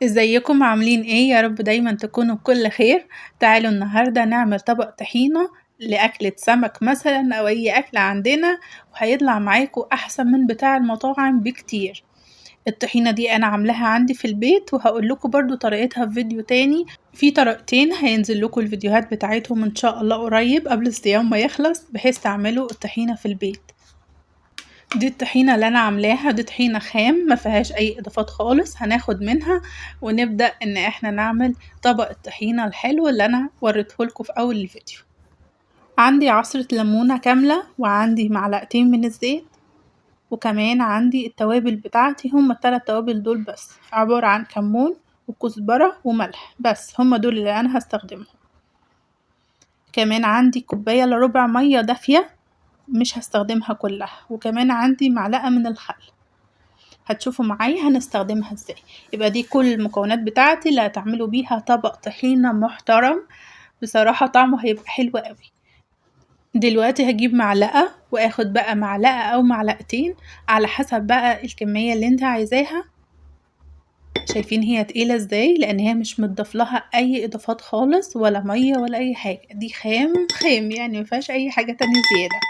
ازيكم عاملين ايه؟ يا رب دايما تكونوا بكل خير. تعالوا النهاردة نعمل طبق طحينة لأكلة سمك مثلا أو أي أكلة عندنا، وهيطلع معاكم أحسن من بتاع المطاعم بكتير. الطحينة دي أنا عاملاها عندي في البيت، وهقول لكم برضو طريقتها في فيديو تاني. في طريقتين هينزل لكم الفيديوهات بتاعتهم إن شاء الله قريب قبل الصيام ما يخلص، بحيث تعملوا الطحينة في البيت. دي الطحينة اللي انا عاملاها، دي طحينة خام ما فيهاش اي اضافات خالص. هناخد منها ونبدأ ان احنا نعمل طبق الطحينة الحلو اللي انا وريتهولكوا في اول الفيديو. عندي عصرة ليمونة كاملة، وعندي معلقتين من الزيت، وكمان عندي التوابل بتاعتي. هما الثلاث توابل دول بس، عبارة عن كمون وكزبرة وملح، بس هما دول اللي انا هستخدمهم. كمان عندي كوباية الا ربع مية دافية، مش هستخدمها كلها، وكمان عندي معلقة من الخل. هتشوفوا معايا هنستخدمها ازاي. يبقى دي كل المكونات بتاعتي اللي هتعملوا بيها طبق طحينة محترم. بصراحة طعمه هيبقى حلو قوي. دلوقتي هجيب معلقة، واخد بقى معلقة او معلقتين على حسب بقى الكمية اللي انت عايزاها. شايفين هي تقيلة ازاي؟ لان هي مش متضاف لها اي اضافات خالص، ولا مية ولا اي حاجة. دي خام خام يعني مفيهاش اي حاجة تانية زيادة.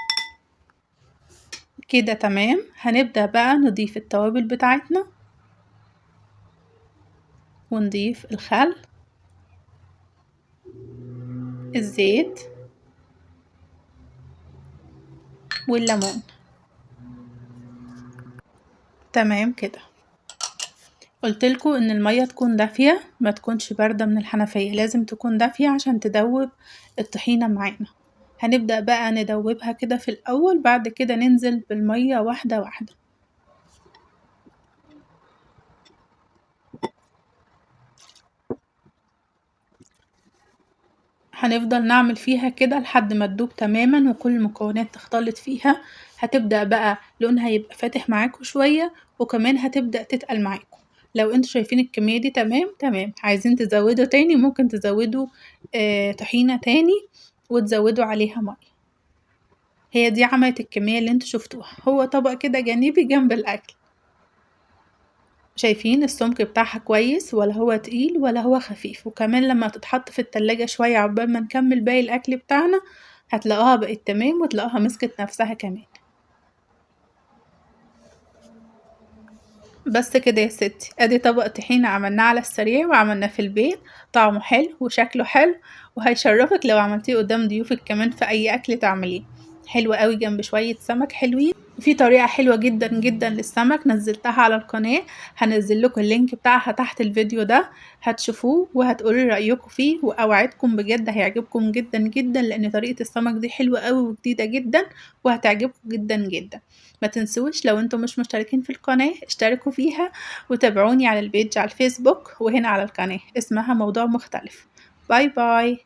كده تمام. هنبدأ بقى نضيف التوابل بتاعتنا، ونضيف الخل، الزيت، والليمون. تمام كده. قلتلكوا ان المية تكون دافية، ما تكونش باردة من الحنفية، لازم تكون دافية عشان تدوب الطحينة معانا. هنبدأ بقى ندوبها كده في الاول، بعد كده ننزل بالمية واحدة واحدة. هنفضل نعمل فيها كده لحد ما تدوب تماما وكل المكونات تختلط فيها. هتبدأ بقى لونها يبقى فاتح معاكم شوية، وكمان هتبدأ تتقل معاكم. لو انتوا شايفين الكمية دي تمام تمام، عايزين تزودوا تاني ممكن تزودوا طحينة تاني وتزودوا عليها مية. هي دي عملت الكمية اللي انتوا شفتوها. هو طبق كده جانبي جنب الأكل. شايفين السمك بتاعها كويس، ولا هو تقيل ولا هو خفيف. وكمان لما تتحط في التلاجة شوية عقبال ما نكمل باقي الأكل بتاعنا، هتلاقوها بقت تمام، وتلاقوها مسكت نفسها كمان. بس كده يا ستي، ادي طبق طحينة عملناه على السريع وعملناه في البيت. طعمه حلو وشكله حلو، وهيشرفك لو عملتيه قدام ضيوفك كمان في اي اكل تعمليه. حلو قوي جنب شوية سمك حلوين. في طريقة حلوة جدا جدا للسمك نزلتها على القناة، هنزل لكم اللينك بتاعها تحت الفيديو ده. هتشوفوه وهتقولوا رأيكم فيه، واوعدكم بجد هيعجبكم جدا جدا، لان طريقة السمك دي حلوة قوي وجديدة جدا، وهتعجبكم جدا جدا. ما تنسوش لو انتم مش مشتركين في القناة اشتركوا فيها، وتابعوني على البيج على الفيسبوك، وهنا على القناة اسمها موضوع مختلف. باي باي.